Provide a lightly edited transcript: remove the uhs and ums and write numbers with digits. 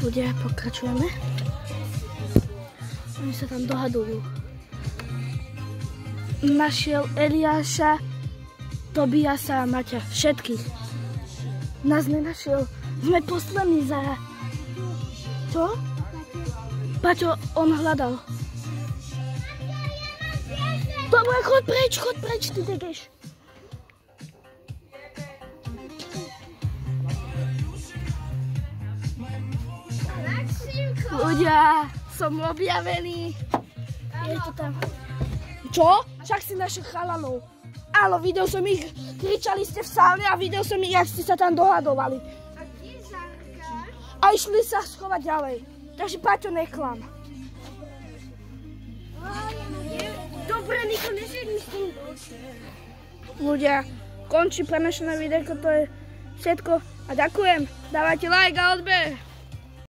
Ľudia, pokračujeme. Oni sa tam dohadujú. Našiel Eliáša, Tobiasa a Maťa. Všetkých. Nás nenašiel. Sme poslední za... Čo? Paťo, on hľadal. Dobre, chod preč, ty tekeš. Ľudia, som objavený. Je to tam. Čo? Však si našich chalanov. Áno, videl som ich, kričali ste v sále a videl som ich, jak ste sa tam dohadovali. A kde Žarka? A išli sa schovať ďalej. Takže Paťo, neklam. Dobre, Niko, nežedni s tým. Ľudia, končí prenašané videjko, to je všetko. A ďakujem. Dávajte like a odber.